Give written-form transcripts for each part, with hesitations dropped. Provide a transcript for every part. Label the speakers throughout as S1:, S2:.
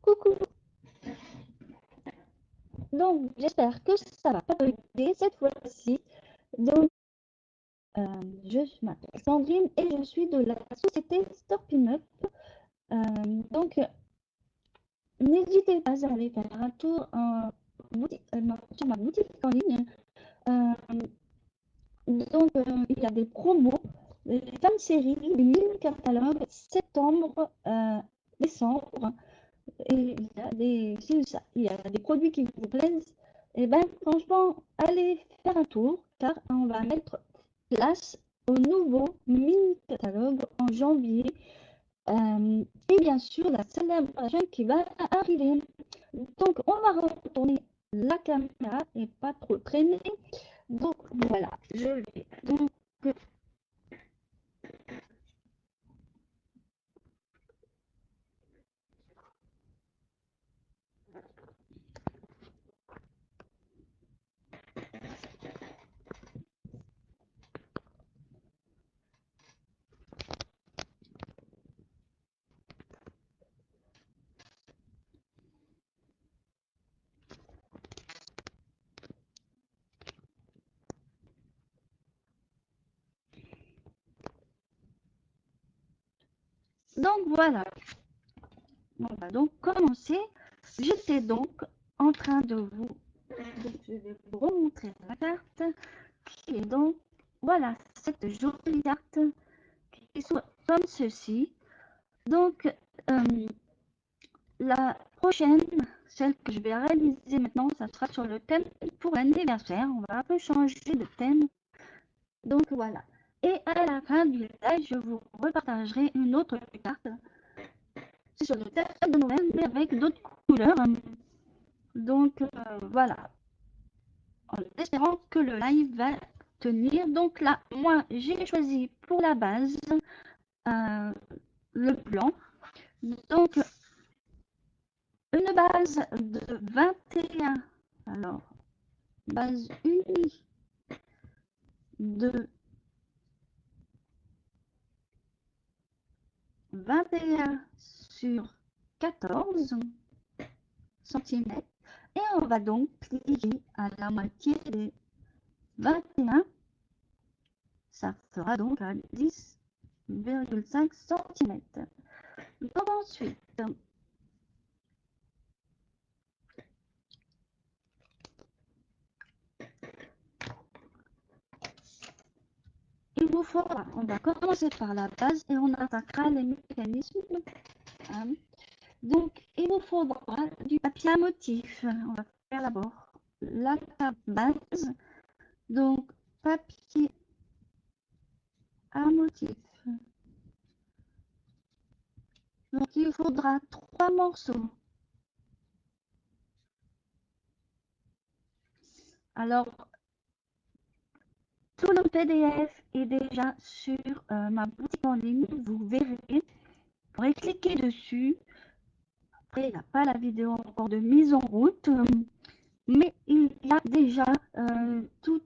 S1: Coucou, donc j'espère que ça va pas bugger cette fois-ci. Donc, je m'appelle Sandrine et je suis de la société Stop-Up. Donc, n'hésitez pas à aller faire un tour sur ma boutique en ligne. Euh, il y a des promos, des fins de série, des mini-catalogues septembre, décembre. Et il y a des produits qui vous plaisent, et ben franchement, allez faire un tour car on va mettre place au nouveau mini-catalogue en janvier. Et bien sûr, la célébration qui va arriver. Donc, on va retourner la caméra et pas trop traîner. Donc, voilà, je vais donc voilà, on va donc commencer. J'étais donc en train de vous je vais vous remontrer la carte qui est donc, voilà, cette jolie carte qui soit comme ceci. Donc, la prochaine, celle que je vais réaliser maintenant, ça sera sur le thème pour l'anniversaire. On va un peu changer de thème. Donc, voilà. Et à la fin du live, je vous repartagerai une autre carte sur le thème de Noël, mais avec d'autres couleurs. Donc, voilà. En espérant que le live va tenir. Donc là, moi, j'ai choisi pour la base le blanc. Donc, une base de 21. Alors, base unie de 21 sur 14 cm. Et on va donc plier à la moitié des 21. Ça fera donc à 10,5 cm. Donc ensuite, il vous faudra, on va commencer par la base et on attaquera les mécanismes. Hein. Donc, il vous faudra du papier à motif. On va faire d'abord la base. Donc, papier à motif. Donc, il faudra 3 morceaux. Alors, tout le PDF est déjà sur ma boutique en ligne. Vous verrez. Vous pourrez cliquer dessus. Après, il n'y a pas la vidéo encore de mise en route. Mais il y a déjà tout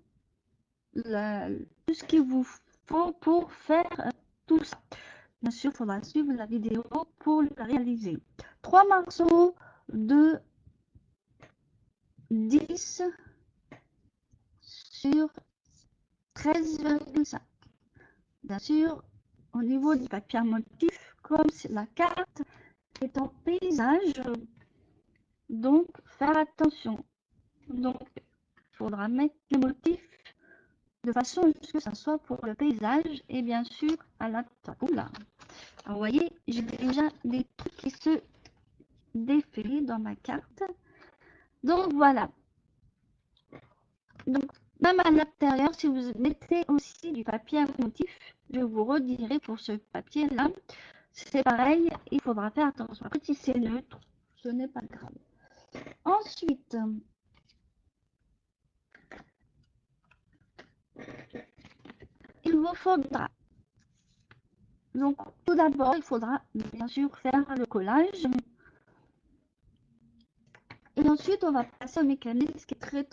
S1: ce qu'il vous faut pour faire tout ça. Bien sûr, il faudra suivre la vidéo pour le réaliser. 3 morceaux de 10 sur 13,5. Bien sûr, au niveau du papier à motif, comme la carte est en paysage, donc faire attention. Donc, il faudra mettre le motif de façon à ce que ça soit pour le paysage et bien sûr à la oula. Alors, vous voyez, j'ai déjà des trucs qui se défilent dans ma carte. Donc voilà. Donc même à l'intérieur, si vous mettez aussi du papier à motif, je vous redirai pour ce papier là, c'est pareil, il faudra faire attention. Après, si c'est neutre, ce n'est pas grave. Ensuite, il vous faudra, donc tout d'abord, il faudra bien sûr faire le collage. Et ensuite, on va passer au mécanisme qui est très...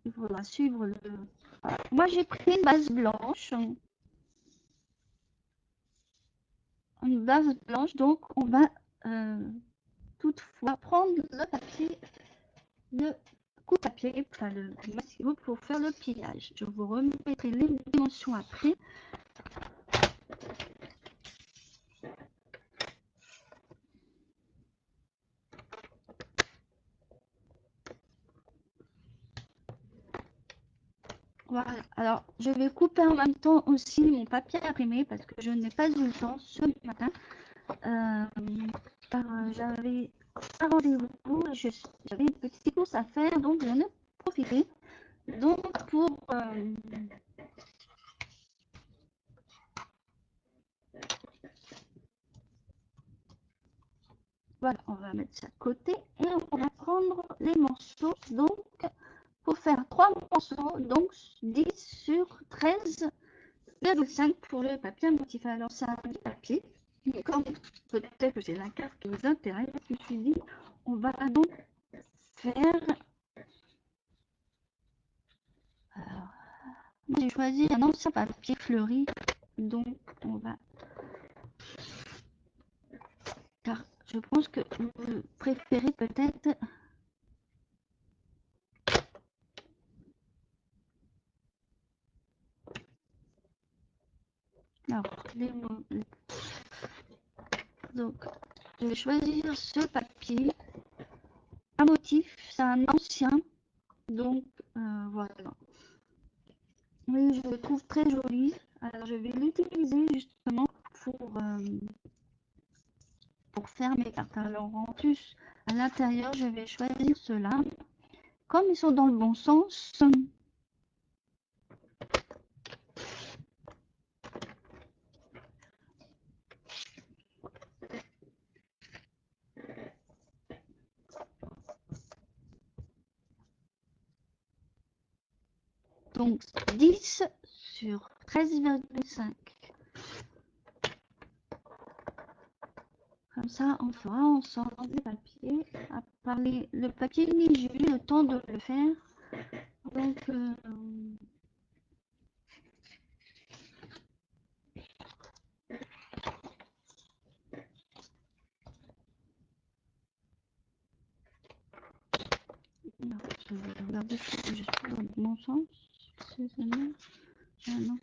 S1: il faudra suivre le... Voilà. Moi, j'ai pris une base blanche. Une base blanche, donc on va toutefois prendre le papier, le coupe-papier, enfin le mastic pour faire le pliage. Je vous remettrai les dimensions après. Voilà, alors je vais couper en même temps aussi mon papier imprimé parce que je n'ai pas eu le temps ce matin. Car j'avais un rendez-vous, j'avais une petite course à faire, donc j'en ai profité. Donc pour voilà, on va mettre ça de côté et on va prendre les morceaux. Donc pour faire 3 morceaux, donc 10 sur 13,5 pour le papier motif. Alors c'est un papier, mais comme peut-être que j'ai la carte qui vous intéresse, je me suis dit on va donc faire. Alors, j'ai choisi un ancien papier fleuri, donc on va. Car je pense que vous préférez peut-être. Alors, donc, je vais choisir ce papier. Un motif, c'est un ancien, donc voilà. Oui, je le trouve très joli. Alors, je vais l'utiliser justement pour faire mes cartes. Alors, en plus, à l'intérieur, je vais choisir ceux-là. Comme ils sont dans le bon sens, donc 10 sur 13,5. Comme ça, on fera ensemble des papiers. À parler, le papier, j'ai eu le temps de le faire. Donc, je vais regarder si je suis dans le bon sens. Ah non.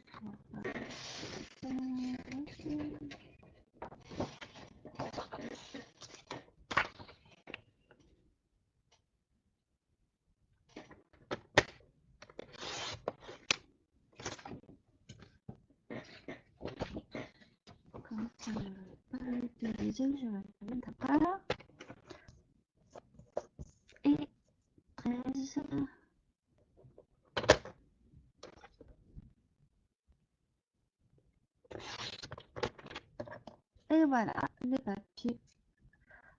S1: Comme ça, je ne vais pas l'utiliser, je vais le mettre à part. Et 13. Et voilà, les papiers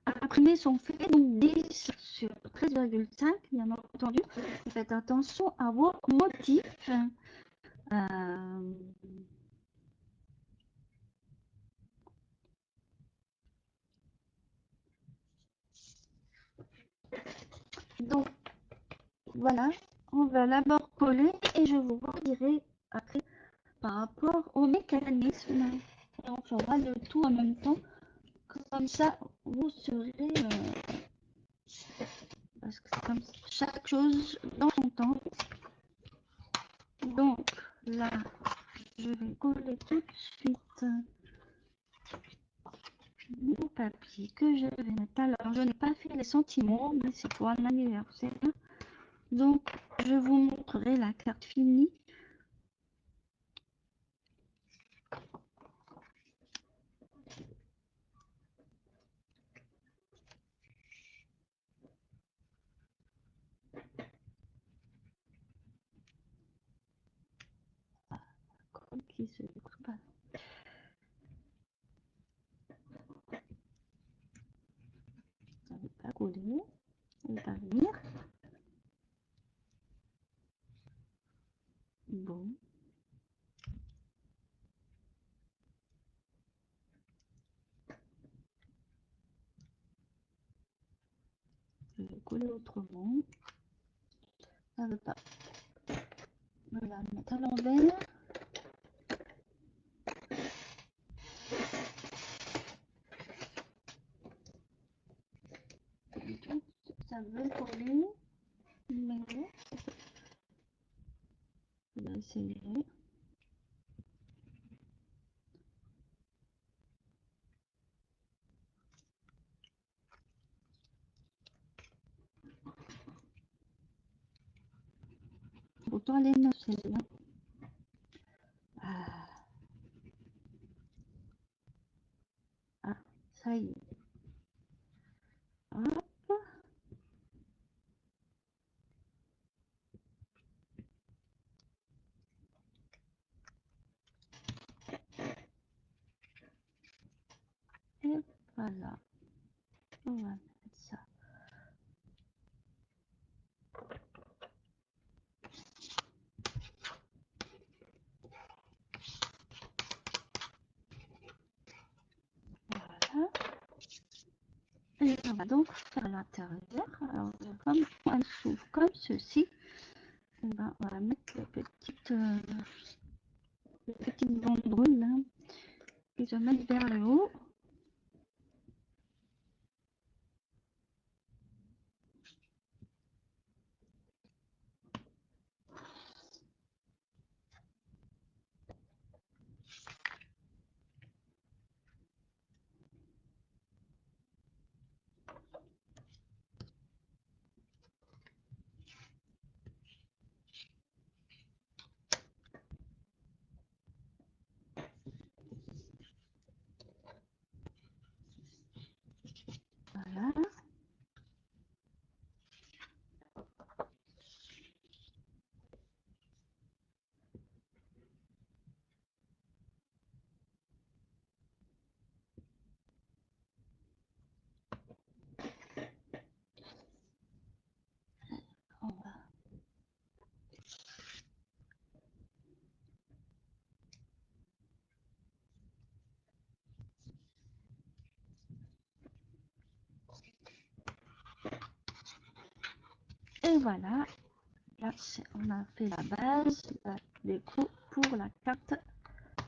S1: imprimés sont faits, donc 10 sur 13,5, bien entendu. Faites attention à vos motifs. Donc, voilà, on va d'abord coller et je vous redirai après par rapport au mécanisme. Et on fera le tout en même temps. Comme ça, vous serez. Parce que c'est comme chaque chose dans son temps. Donc, là, je vais coller tout de suite mon papier que je vais mettre. Alors, je n'ai pas fait les sentiments, mais c'est pour un anniversaire. Donc, je vous montrerai la carte finie. Qui se découpe pas. Ça ne veut pas coller. Ça ne veut pas venir. Bon. Je vais coller autrement. Ça ne veut pas. Je vais la mettre à l'envers. ça veut tourner, mais on va essayer. Pourtant, elle est neuve, celle-là. Ah, ça y est. Hop. Et voilà. On va mettre ça. Voilà. Et on va donc faire l'intérieur. Alors, comme elle s'ouvre comme ceci, on va mettre les petites banderoles là, qui se mettent vers le haut. Voilà. On va Et voilà, là on a fait la base, la déco pour la carte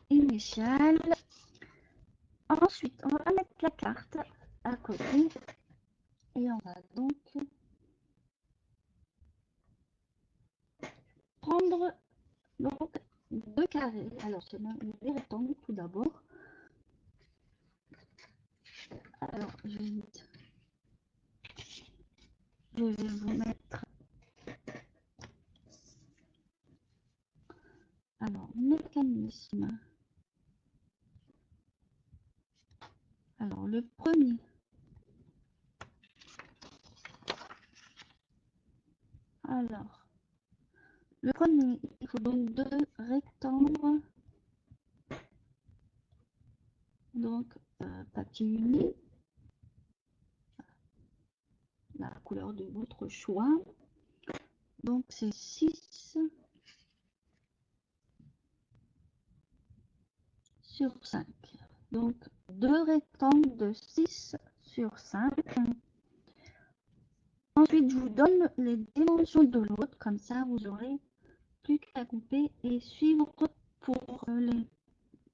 S1: initiale. Ensuite, on va mettre la carte à côté et on va donc prendre donc deux carrés. Alors, c'est des rectangles tout d'abord. Alors, je vais vous mettre alors mécanisme. Alors, le premier. Alors, le premier, il faut donc deux rectangles. Donc, papier uni, la couleur de votre choix. Donc, c'est 6 sur 5. Donc, deux rectangles de 6 sur 5. Ensuite, je vous donne les dimensions de l'autre. Comme ça, vous aurez plus qu'à couper et suivre pour les...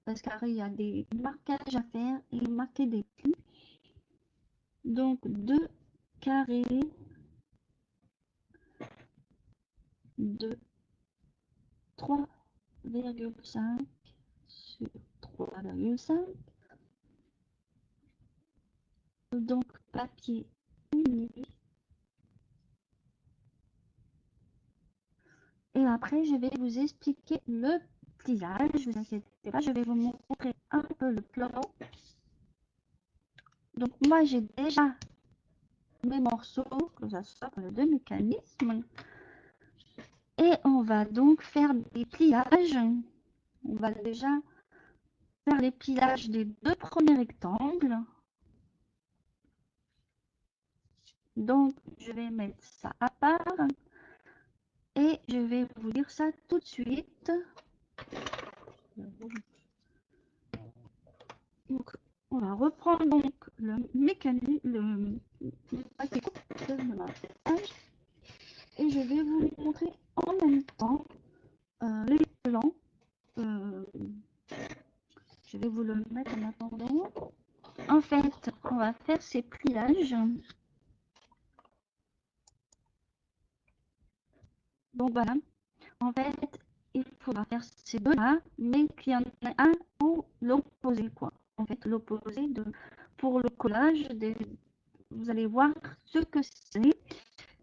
S1: Parce qu'il y a des marquages à faire et marquer des plis. Donc, 2 carrés de 3,5 sur 3,5. Donc, papier uni. Et après, je vais vous expliquer le pliage. Ne vous inquiétez pas, je vais vous montrer un peu le plan. Donc, moi, j'ai déjà mes morceaux, que ça soit de mécanisme. Et on va donc faire des pliages. On va déjà faire les pliages des deux premiers rectangles. Donc, je vais mettre ça à part. Et je vais vous dire ça tout de suite. Donc, on va reprendre donc le mécanisme, le paquet de ma page. Et je vais vous montrer en même temps les plans. Je vais vous le mettre en attendant. En fait, on va faire ces pliages. Donc voilà, en fait, il faudra faire ces deux-là, mais qu'il y en ait un ou l'opposé, quoi. En fait, l'opposé pour le collage, vous allez voir ce que c'est.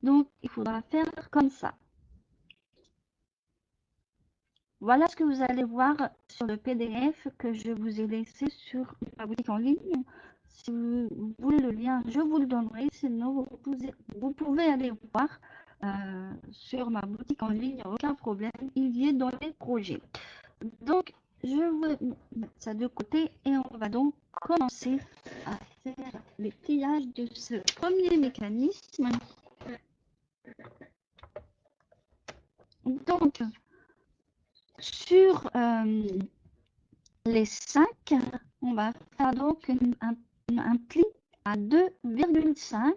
S1: Donc, il faudra faire comme ça. Voilà ce que vous allez voir sur le PDF que je vous ai laissé sur ma boutique en ligne. Si vous voulez le lien, je vous le donnerai. Sinon, vous pouvez aller voir sur ma boutique en ligne, aucun problème. Il y est dans les projets. Donc, je vais mettre ça de côté et on va donc commencer à faire les pliages de ce premier mécanisme. Donc, sur les 5, on va faire donc un pli à 2,5.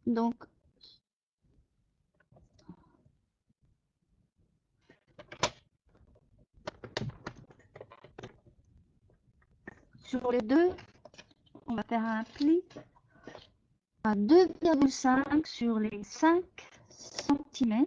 S1: Donc, sur les deux, on va faire un pli à 2,5 sur les 5 cm.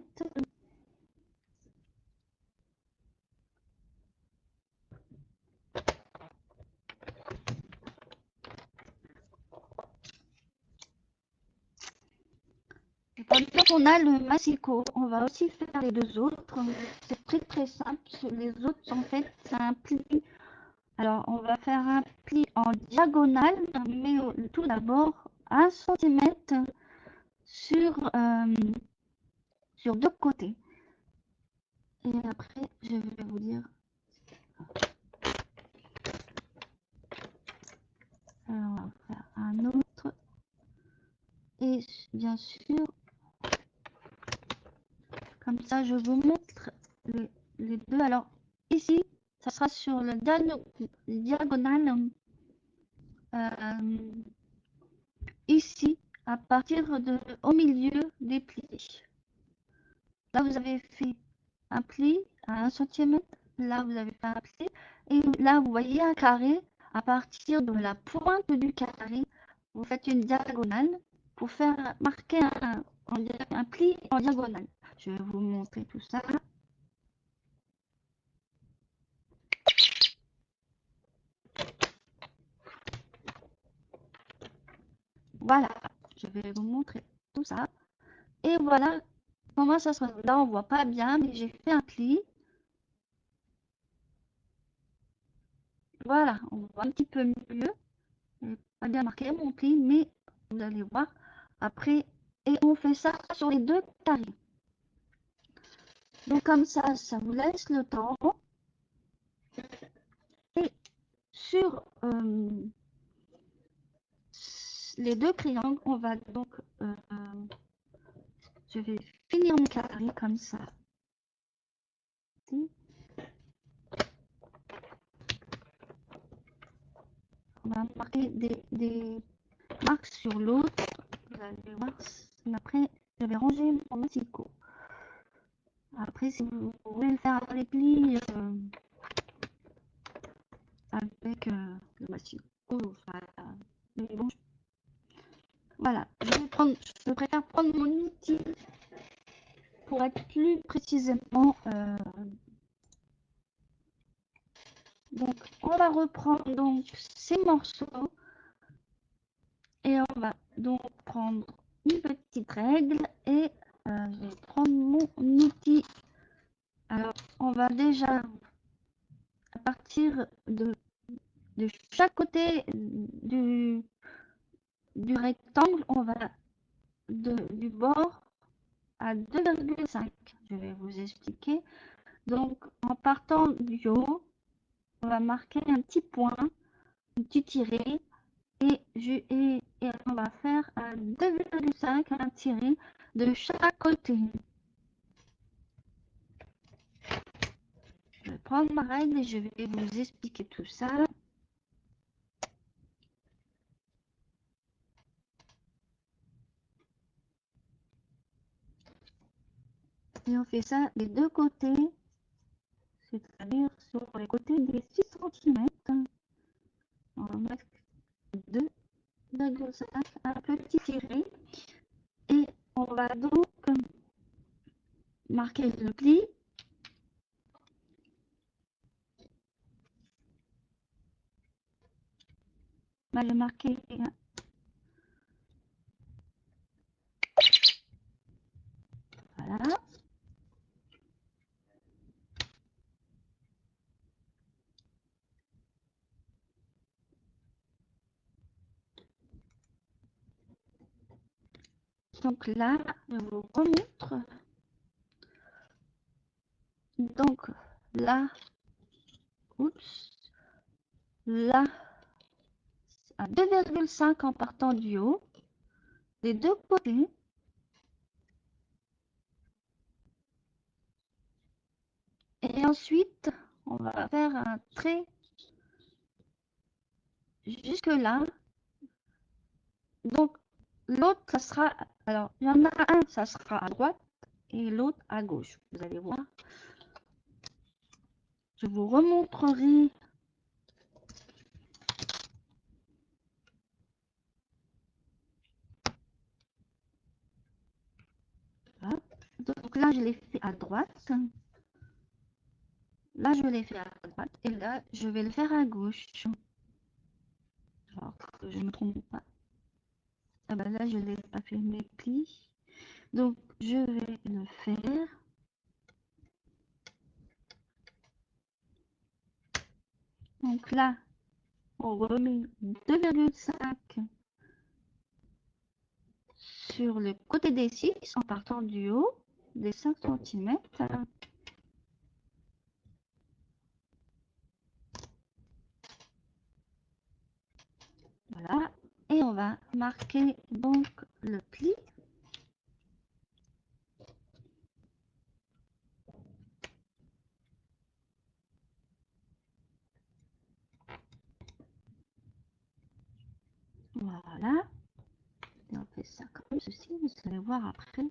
S1: Quand on a le massicot, on va aussi faire les deux autres. C'est très très simple. Les autres, en fait, c'est un pli. Alors, on va faire un pli en diagonale, mais tout d'abord 1 cm sur deux côtés. Et après, je vais vous dire. Alors, on va faire un autre. Et bien sûr, comme ça, je vous montre les deux. Alors, ici, ça sera sur le diagonale. Ici, à partir au milieu des plis. Là, vous avez fait un pli à 1 cm. Là, vous avez fait un pli. Et là, vous voyez un carré. À partir de la pointe du carré, vous faites une diagonale pour faire marquer un pli en diagonale. Je vais vous montrer tout ça. Voilà, je vais vous montrer tout ça. Et voilà comment ça se passe. Là, on voit pas bien, mais j'ai fait un pli. Voilà, on voit un petit peu mieux. J'ai pas bien marqué mon pli, mais vous allez voir après. Et on fait ça sur les deux carrés. Donc comme ça vous laisse le temps. Et sur les deux triangles, on va donc, je vais finir mon carré comme ça. On va marquer des marques sur l'autre. Vous allez voir. Et après, je vais ranger mon massicot. Après, si vous voulez le faire avec plis avec le massicot, mais bon, voilà. Je préfère prendre mon outil pour être plus précisément. Donc, on va reprendre donc ces morceaux et on va donc prendre une petite règle et je vais prendre mon outil. Alors, on va déjà à partir de chaque côté du rectangle, on va du bord à 2,5. Je vais vous expliquer. Donc, en partant du haut, on va marquer un petit point, un petit tiré, et on va faire un 2,5, un tiré de chaque côté. Je vais prendre ma règle et je vais vous expliquer tout ça. Et on fait ça des deux côtés, c'est-à-dire sur les côtés des 6 cm. On va mettre 2,5, un petit tiré. Et je vais marquer. Voilà. Donc là, je vous remontre. Donc là, oups, là, à 2,5 en partant du haut, des deux côtés. Et ensuite, on va faire un trait jusque là. Donc l'autre, ça sera, alors il y en a un, ça sera à droite et l'autre à gauche. Vous allez voir. Je vous remontrerai. Voilà. Donc là, je l'ai fait à droite. Là, je l'ai fait à droite. Et là, je vais le faire à gauche. Alors que je ne me trompe pas. Ah ben là, je n'ai pas fait mes plis. Donc, je vais le faire. Donc là, on remet 2,5 sur le côté des 6 en partant du haut des 5 cm. Voilà. Et on va marquer donc le pli. Voilà. Et on fait ça comme ceci. Vous allez voir après.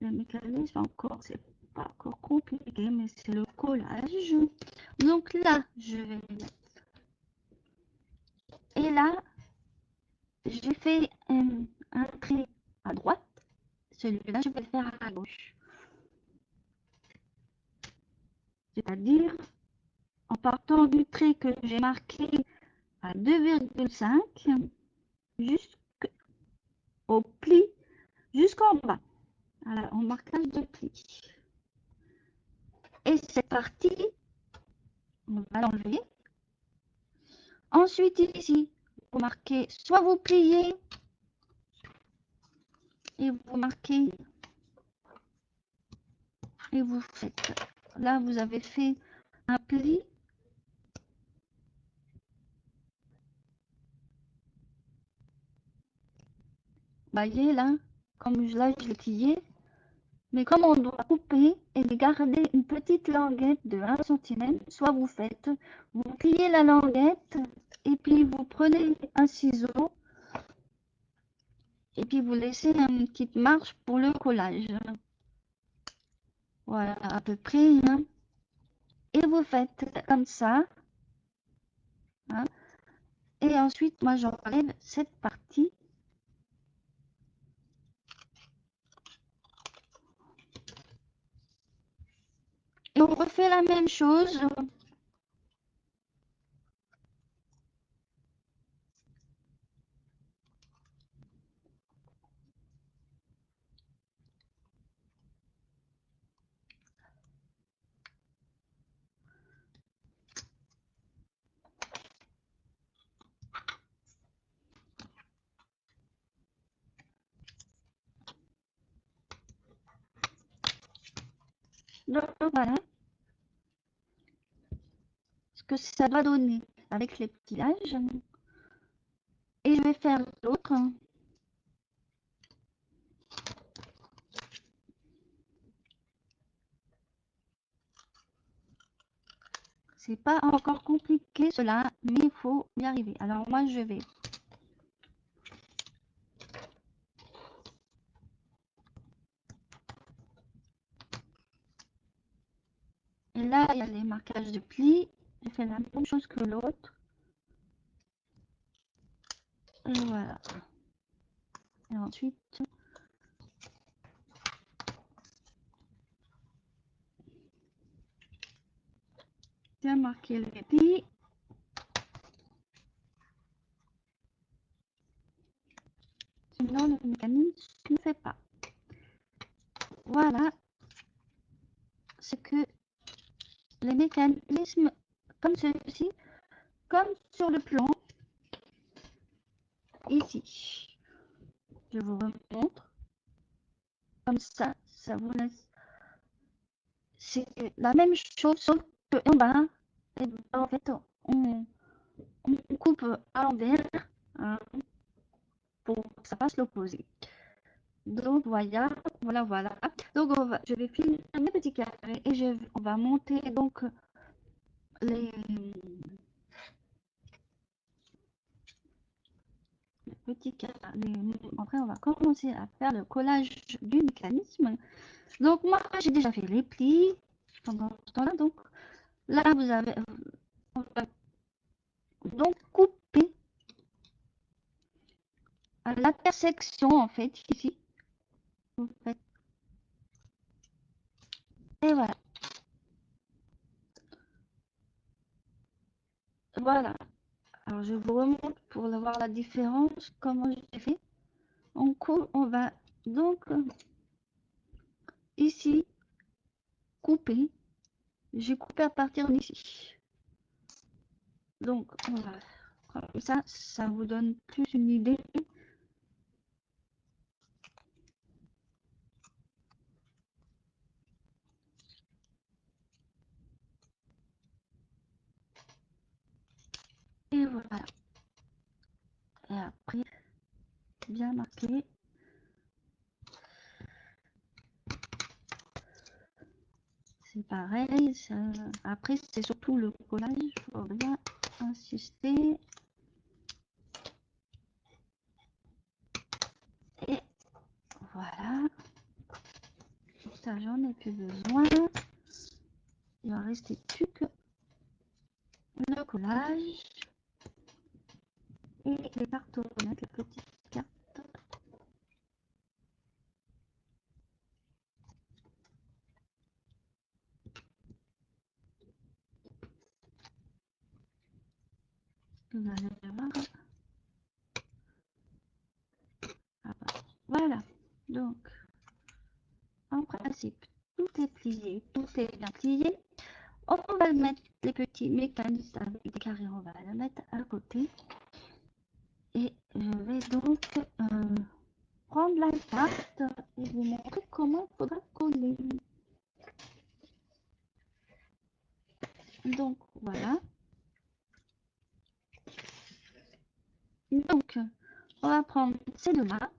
S1: Le mécanisme encore, c'est pas encore compliqué, mais c'est le collage. Donc là, je vais mettre. Et là, j'ai fait un trait à droite. Celui-là, je vais le faire à gauche. C'est-à-dire, en partant du trait que j'ai marqué à 2,5 jusqu'au pli, jusqu'en bas. Alors, en marquage de pli. Et cette partie, on va l'enlever. Ensuite, ici, vous marquez, soit vous pliez et vous marquez et vous faites. Là, vous avez fait un pli. Voyez là, comme là, je l'ai plié. Mais comme on doit couper et garder une petite languette de 1 cm, soit vous faites, vous pliez la languette et puis vous prenez un ciseau et puis vous laissez une petite marge pour le collage. Voilà, à peu près. Hein. Et vous faites comme ça. Hein. Et ensuite, moi, j'enlève cette partie. Et on refait la même chose. Donc voilà ce que ça doit donner avec les pliages. Et je vais faire l'autre. C'est pas encore compliqué cela, mais il faut y arriver. Alors moi je vais et là il y a les marquages de plis. Je fais la même chose que l'autre. Et voilà. Et ensuite bien marquer le répit. Sinon, le mécanisme ne fait pas. Voilà ce que les mécanismes comme ceci, comme sur le plan ici. Je vous remontre. Comme ça, ça vous laisse. C'est la même chose, sauf que en bas, en fait, on coupe à l'envers hein, pour que ça fasse l'opposé. Donc voilà. Donc je vais finir mes petits carrés et on va monter donc les petits carrés. Après, on va commencer à faire le collage du mécanisme. Donc moi, j'ai déjà fait les plis pendant ce temps-là. Donc là, vous avez on va donc couper à l'intersection en fait ici. Vous faites et voilà. Voilà. Alors je vous remonte pour voir la différence, comment j'ai fait. On va donc ici couper. J'ai coupé à partir d'ici. Donc on va comme ça vous donne plus une idée. Et voilà. Et après, bien marqué. C'est pareil. Après, c'est surtout le collage. Il faut bien insister. Et voilà. Ça, j'en ai plus besoin. Il va rester plus que le collage. Et les cartonnettes, les petites cartes. Vous allez voir. Voilà. Donc, en principe, tout est plié, tout est bien plié. On va mettre les petits mécanismes avec des carrés, on va les mettre à côté. Et je vais donc prendre la carte et vous montrer comment il faudra coller. Donc, voilà. Donc, on va prendre ces deux-là.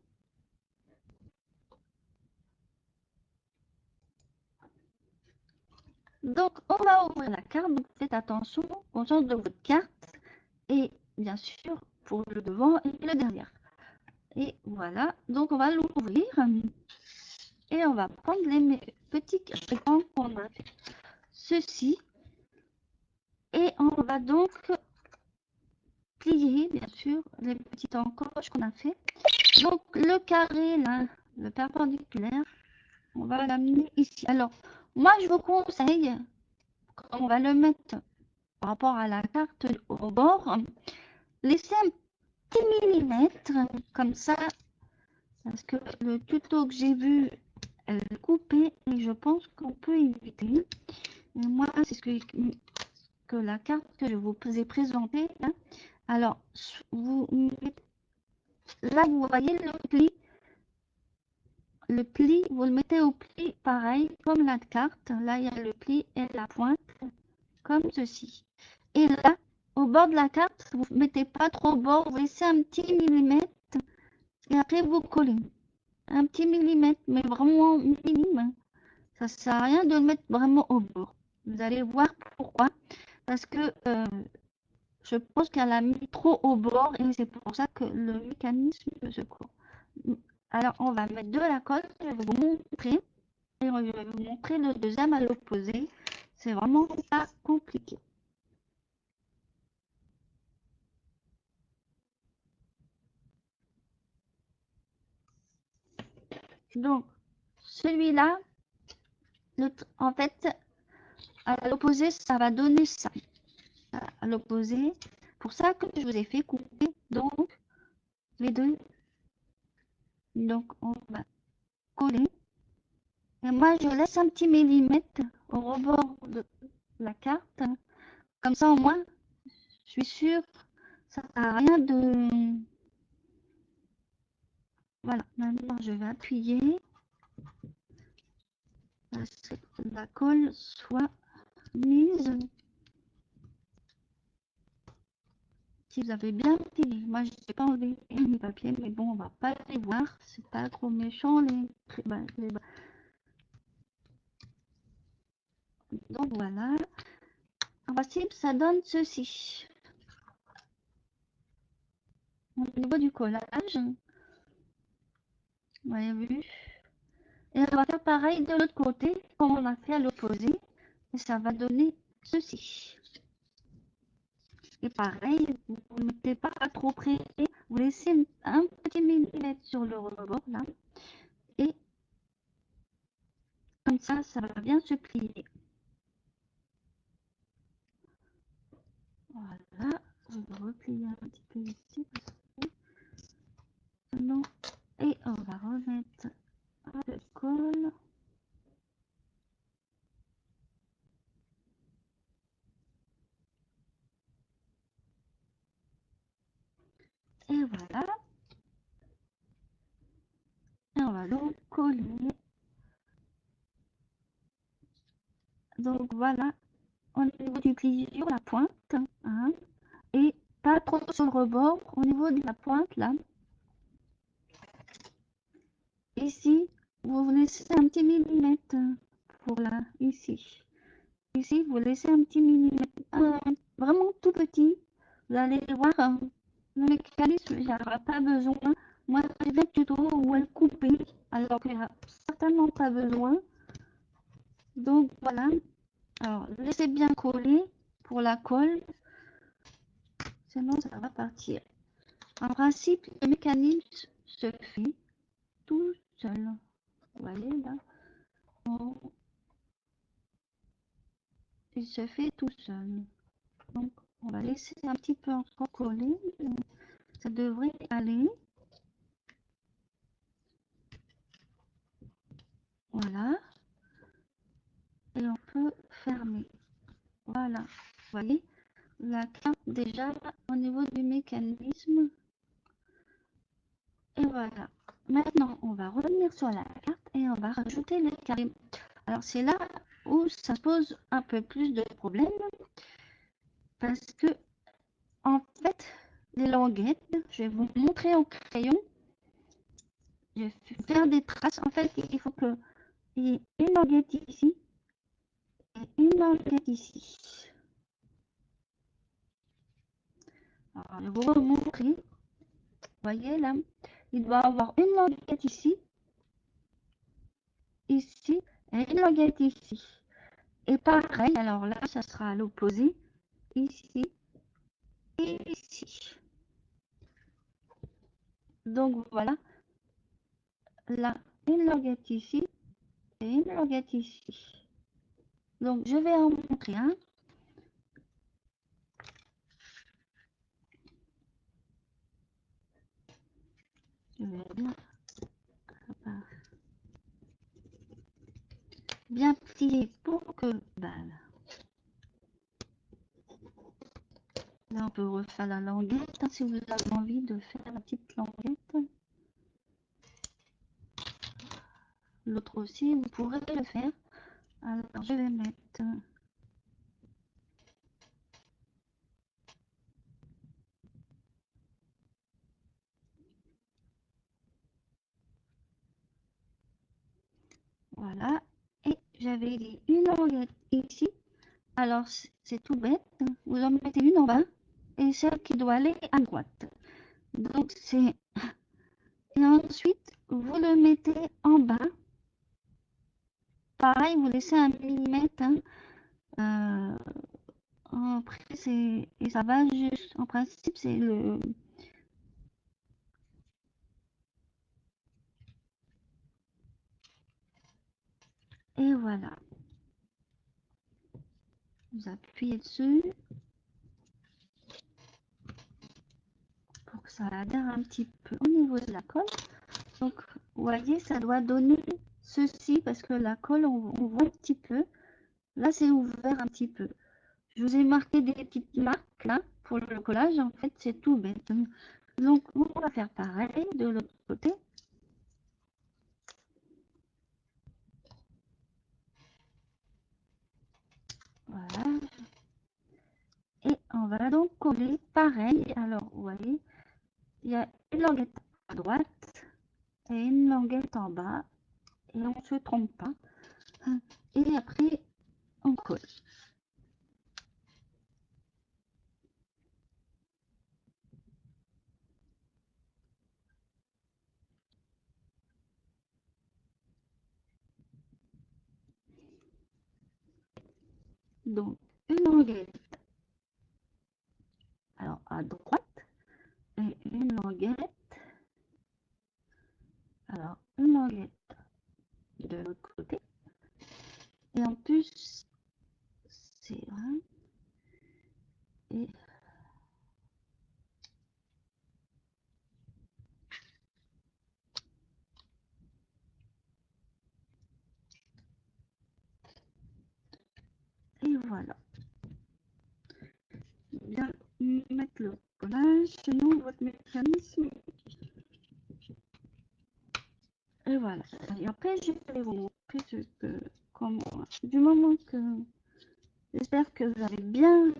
S1: Donc, on va ouvrir la carte. Donc, faites attention au sens de votre carte. Et bien sûr, pour le devant et le derrière. Et voilà. Donc, on va l'ouvrir. Et on va prendre les petits rectangles qu'on a fait. Ceci. Et on va donc plier, bien sûr, les petites encoches qu'on a fait. Donc, le carré, là, le perpendiculaire, on va l'amener ici. Alors, moi, je vous conseille, on va le mettre par rapport à la carte au bord, laisser un petit millimètre, comme ça, parce que le tuto que j'ai vu, elle est coupée, et je pense qu'on peut éviter. Et moi, c'est ce que la carte que je vous ai présentée. Hein. Alors, là, vous voyez le pli, vous le mettez au pli, pareil, comme la carte. Là, il y a le pli et la pointe, comme ceci. Et là, au bord de la carte, vous ne mettez pas trop au bord, vous laissez un petit millimètre et après vous collez. Un petit millimètre, mais vraiment minime. Ça ne sert à rien de le mettre vraiment au bord. Vous allez voir pourquoi. Parce que je pense qu'elle a mis trop au bord et c'est pour ça que le mécanisme se court. Alors, on va mettre de la colle. Je vais vous montrer. Et je vais vous montrer le deuxième à l'opposé. C'est vraiment pas compliqué. Donc, celui-là, en fait, à l'opposé, ça va donner ça. À l'opposé, pour ça que je vous ai fait couper donc les deux. Donc on va coller. Et moi je laisse un petit millimètre au rebord de la carte. Comme ça au moins, je suis sûre, ça sert à rien de... Voilà, maintenant je vais appuyer. La colle soit mise. Si vous avez bien plié, moi je n'ai pas enlevé les papiers, mais bon, on va pas les voir, c'est pas trop méchant donc voilà. En principe, ça donne ceci. Au niveau du collage, vous avez vu. Et on va faire pareil de l'autre côté, comme on a fait à l'opposé. Et ça va donner ceci. Et pareil, vous ne mettez pas trop près, vous laissez un petit millimètre sur le rebord là. Et comme ça va bien se plier. Voilà, je vais replier un petit peu ici. Et on va remettre le col. Et voilà. Et on va donc coller. Donc voilà, au niveau du pliure, la pointe. Hein, et pas trop sur le rebord, au niveau de la pointe là. Ici, vous laissez un petit millimètre pour là, ici. Ici, vous laissez un petit millimètre, vraiment tout petit. Vous allez voir, le mécanisme, il n'y aura pas besoin. Moi, j'ai fait un tuto où elle coupait, alors qu'il n'y a certainement pas besoin. Donc voilà. Alors, laissez bien coller pour la colle, sinon ça va partir. En principe, le mécanisme se fait tout seul. Vous voyez là, il se fait tout seul. Donc, on va laisser un petit peu encore coller. Ça devrait aller. Voilà. Et on peut fermer. Voilà. Vous voyez, la carte déjà au niveau du mécanisme. Et voilà. Maintenant, on va revenir sur la carte et on va rajouter les carrés. Alors, c'est là où ça pose un peu plus de problèmes. Parce que, en fait, les languettes, je vais vous montrer au crayon. Je vais faire des traces. En fait, il faut qu'il y ait une languette ici et une languette ici. Alors, je vais vous remontrer. Vous voyez là, il doit avoir une languette ici, ici, et une languette ici. Et pareil, alors là, ça sera à l'opposé, ici et ici. Donc voilà, là, une languette ici et une languette ici. Donc je vais en montrer un. Je vais bien plier pour que... Là, on peut refaire la languette, hein, si vous avez envie de faire la petite languette. L'autre aussi, vous pourrez le faire. Alors, je vais mettre... Voilà. Et j'avais dit une languette ici. Alors, c'est tout bête. Vous en mettez une en bas et celle qui doit aller à droite. Donc, c'est... Et ensuite, vous le mettez en bas. Pareil, vous laissez un millimètre. Hein. Après, c'est... Et ça va juste... En principe, c'est le... Et voilà. Vous appuyez dessus pour que ça adhère un petit peu au niveau de la colle. Donc, vous voyez, ça doit donner ceci parce que la colle, on voit un petit peu. Là, c'est ouvert un petit peu. Je vous ai marqué des petites marques là pour le collage. En fait, c'est tout bête. Donc, on va faire pareil de l'autre côté. Voilà. Et on va donc coller pareil. Alors, vous voyez, il y a une languette à droite et une languette en bas. Et on ne se trompe pas. Et après, on colle. Donc, une languette alors à droite et une languette. Alors, une languette de l'autre côté. Et en plus, c'est vrai. Et voilà. Bien mettre le collage selon votre mécanisme. Et voilà. Et après, je vais vous montrer comment. Du moment que j'espère que vous avez bien.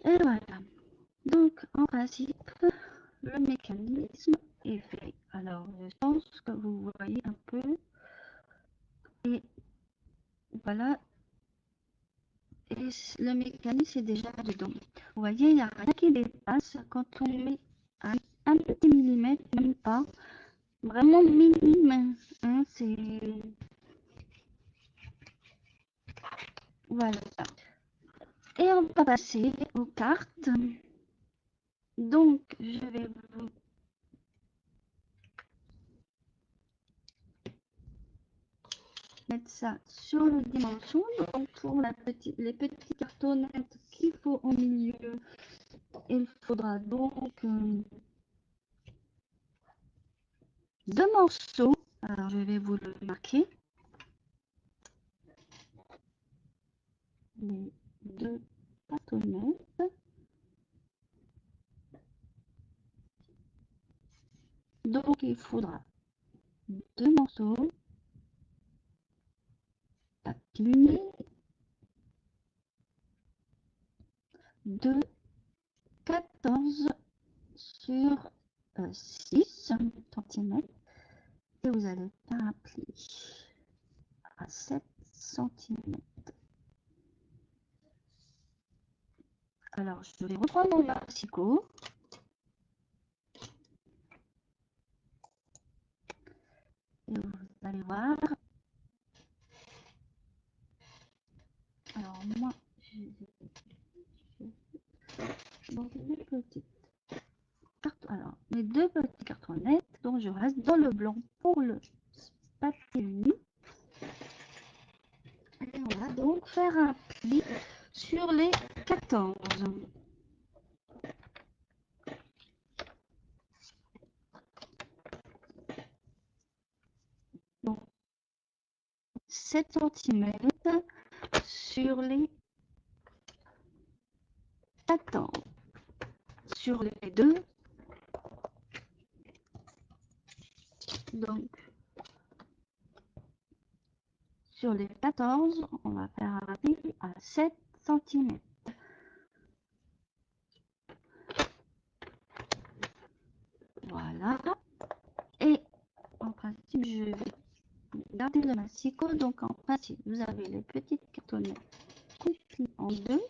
S1: Et voilà. Donc, en principe, le mécanisme est fait. Alors, je pense que vous voyez un peu. Et voilà. Et le mécanisme est déjà dedans. Vous voyez, il n'y a rien qui dépasse quand on met un petit millimètre, même pas. Vraiment minime. Hein, c'est... Voilà. Et on va passer aux cartes. Donc, je vais vous mettre ça sur les dimensions. Donc, pour les petites cartonnettes qu'il faut au milieu, il faudra donc 2 morceaux. Alors, je vais vous le marquer. Les 2 cartonnettes. Donc, il faudra 2 morceaux. Papier de 14 sur 6 cm. Et vous allez faire un pli à 7 cm. Alors, je vais reprendre mon massicot. Et vous allez voir. Alors, moi, donc les petites cartons. Alors, mes 2 petites cartonnettes, donc je reste dans le blanc pour le papier uni. Et on va donc faire un pli sur les 14. Donc, 7 cm sur les 14. Sur les 2. Donc, sur les 14, on va faire un pli à 7 cm. Voilà. Et en principe, je vais garder le massicot. Donc, en principe, vous avez les petites cartonnettes coupées en 2.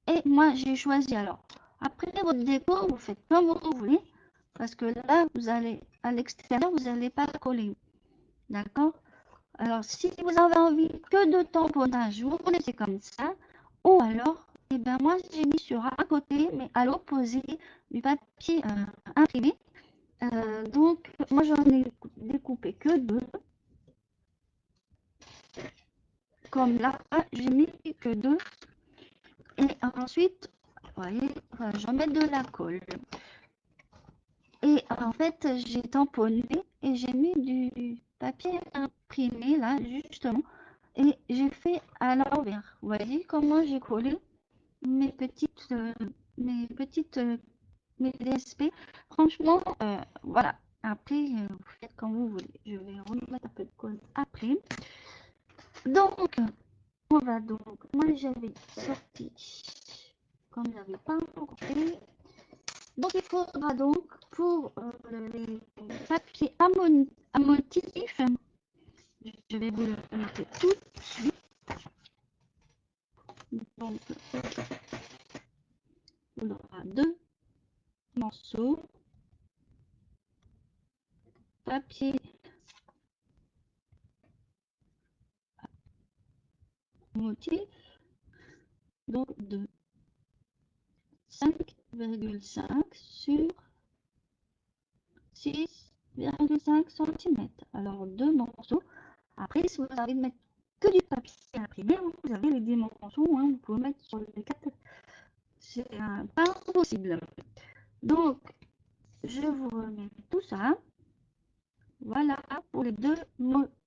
S1: Et moi, j'ai choisi alors. Après votre déco, vous faites comme vous voulez. Parce que là, vous allez, à l'extérieur, vous n'allez pas coller. D'accord? Alors, si vous avez envie que de tamponnage, vous laissez comme ça. Ou alors, eh ben moi, j'ai mis sur à côté, mais à l'opposé du papier imprimé. Donc, moi, j'en ai découpé que deux. Comme là, j'ai mis que deux. Et ensuite, vous voyez, je vais mettre de la colle. Et en fait, j'ai tamponné et j'ai mis du papier imprimé là, justement. Et j'ai fait à l'envers. Vous voyez comment j'ai collé mes petites, mes petites, mes DSP. Franchement, voilà. Après, vous faites comme vous voulez. Je vais remettre un peu de colle après. Donc, on va donc, moi j'avais sorti, comme j'avais pas encore fait. Donc, il faudra donc, pour les papiers à motif, je vais vous le montrer tout de suite. Donc, on aura deux morceaux, papier motif, donc de 5,5 sur 6,5 cm. Alors, deux morceaux. Après, si vous avez envie de mettre que du papier imprimé, vous avez les dimensions, hein, vous pouvez mettre sur les quatre. C'est pas impossible. Donc, je vous remets tout ça. Voilà pour les deux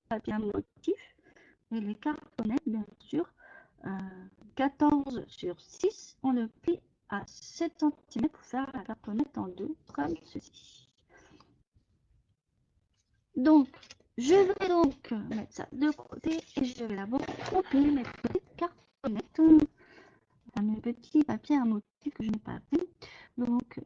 S1: papiers à motif et les cartonnettes, bien sûr. 14 sur 6, on le plie à 7 cm pour faire la cartonnette en deux, comme ceci. Donc, je vais donc mettre ça de côté et je vais d'abord couper mes petites cartonnettes, mes petits papiers à motif que je n'ai pas fait. Donc,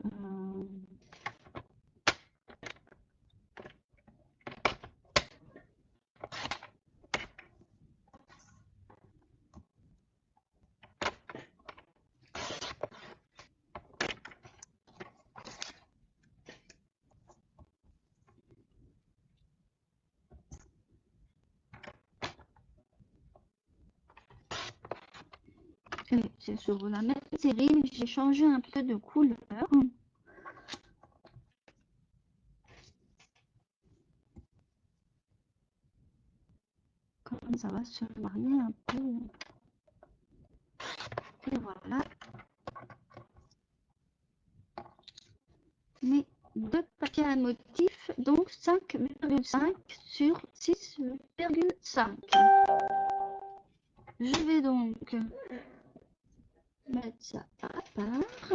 S1: c'est sur la même série, mais j'ai changé un peu de couleur. Comme ça va se marier un peu. Et voilà. Mes deux papiers à motif, donc 5,5 sur 6,5. Je vais donc mettre ça à part.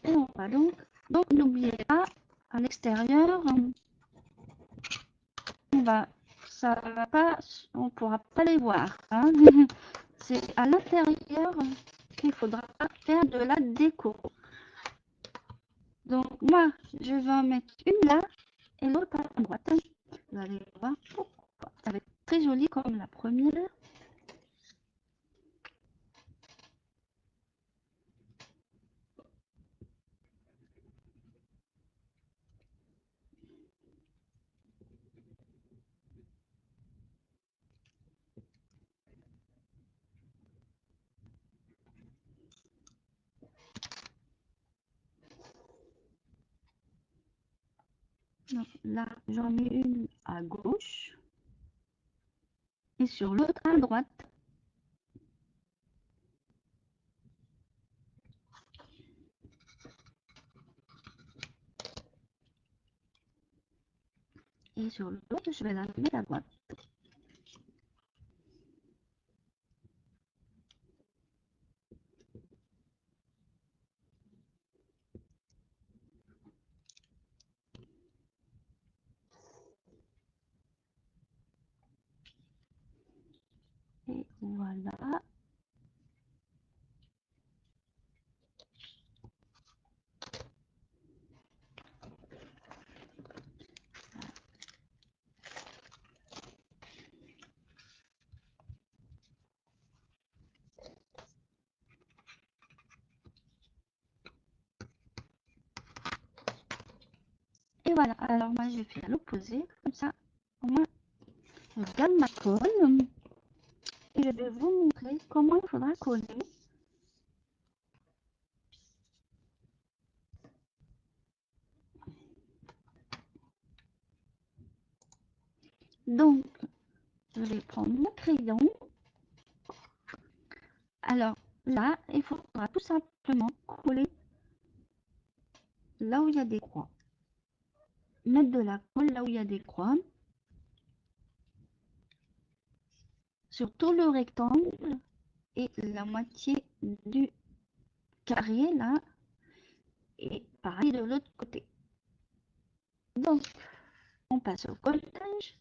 S1: Et on va donc n'oubliez pas, à l'extérieur, ça va pas, on pourra pas les voir. Hein. C'est à l'intérieur qu'il faudra faire de la déco. Donc moi, je vais en mettre une là et l'autre à droite. Vous allez voir pourquoi. Ça va être très joli comme la première. Donc là, j'en mets une à gauche et sur l'autre à droite. Et sur l'autre, je vais la mettre à droite. Et voilà. Et voilà. Alors moi, je fais à l'opposé. Comme ça, on je garde ma colle et je vais vous montrer comment il faudra coller. Donc, je vais prendre mon crayon. Alors là, il faudra tout simplement coller là où il y a des croix. Mettre de la colle là où il y a des croix. Sur tout le rectangle et la moitié du carré là. Et pareil de l'autre côté. Donc, on passe au collage.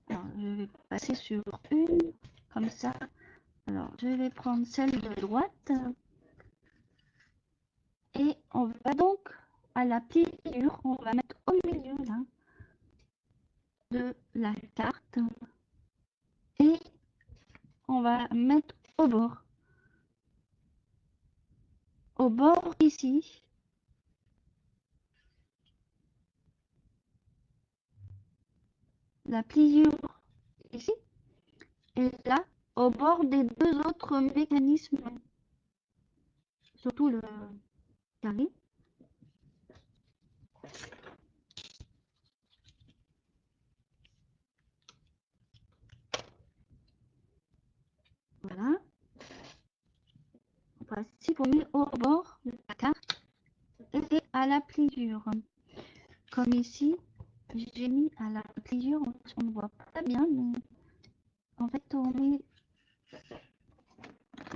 S1: Alors, je vais passer sur une, comme ça. Alors, je vais prendre celle de droite. Et on va donc à la pliure, on va mettre au milieu là, de la carte. Et on va mettre au bord. Au bord ici. La pliure ici. Et là, au bord des deux autres mécanismes. Surtout le carré. Voilà. Voici pour mettre au bord de la carte et à la pliure. Comme ici, j'ai mis à la pliure, on ne voit pas bien, mais en fait on met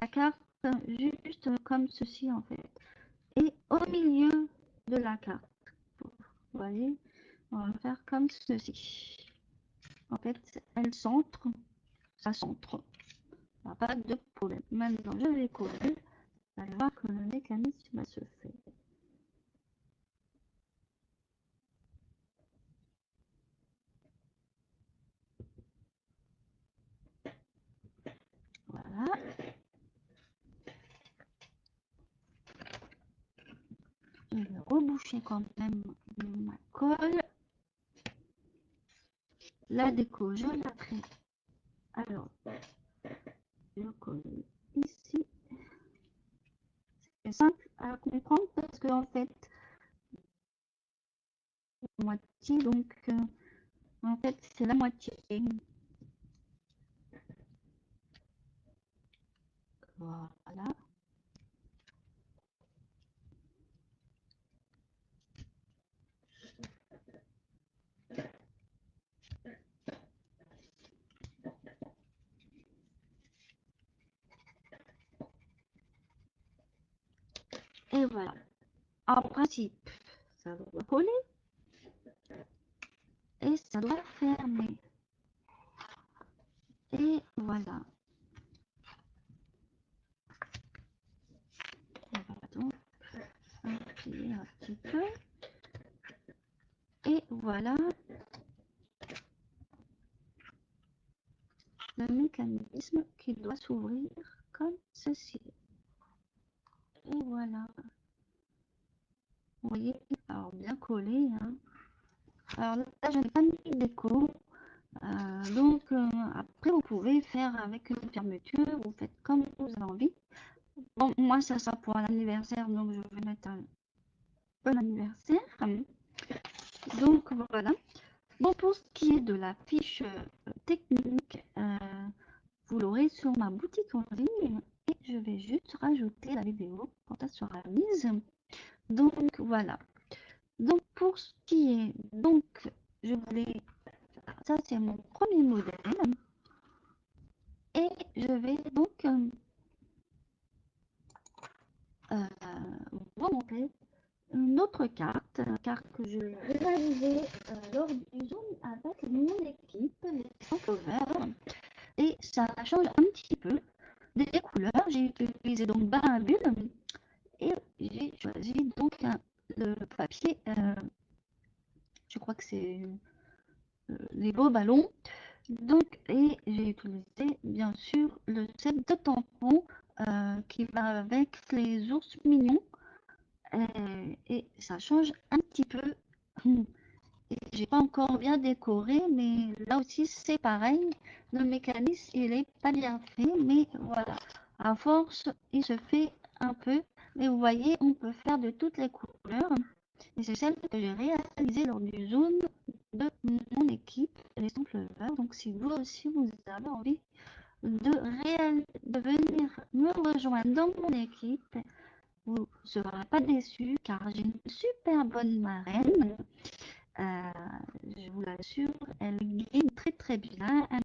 S1: la carte juste comme ceci en fait. Et au milieu de la carte, vous voyez, on va faire comme ceci. En fait, elle centre, ça centre. Pas de problème. Maintenant, je vais coller. Vous allez voir que le mécanisme se fait. Voilà. Je vais reboucher quand même ma colle. La déco, je la crée. Alors, je colle ici. C'est simple à comprendre parce que en fait, moitié, donc en fait, c'est la moitié. Voilà. Et voilà. En principe, ça doit coller et ça doit fermer. Et voilà. On va donc appuyer un petit peu. Et voilà le mécanisme qui doit s'ouvrir comme ceci. Et voilà. Vous voyez, alors bien collé. Hein. Alors là, je n'ai pas mis de déco. Donc après, vous pouvez faire avec une fermeture. Vous faites comme vous avez envie. Bon, moi, ça sera pour l'anniversaire. Donc, je vais mettre un bon anniversaire. Donc, voilà. Bon, pour ce qui est de la fiche technique, vous l'aurez sur ma boutique en ligne et je vais juste rajouter la vidéo quand elle sera mise. Donc voilà. Donc pour ce qui est, donc je voulais, ça c'est mon premier modèle et je vais donc vous montrer une autre carte, que je vais réaliser lors du Zoom avec mon équipe, les Saint-Sauveur. Et ça change un petit peu des couleurs. J'ai utilisé donc Barabule et j'ai choisi donc le papier, je crois que c'est les beaux ballons. Donc, et j'ai utilisé bien sûr le set de tampons qui va avec les ours mignons et ça change un petit peu. Et j'ai pas encore bien décoré, mais là aussi c'est pareil. Le mécanisme il est pas bien fait, mais voilà. À force, il se fait un peu. Mais vous voyez, on peut faire de toutes les couleurs. Et c'est celle que j'ai réalisée lors du Zoom de mon équipe, les Sampleveurs. Donc si vous aussi vous avez envie de venir me rejoindre dans mon équipe, vous ne serez pas déçus car j'ai une super bonne marraine. Je vous l'assure, elle guide très très bien, elle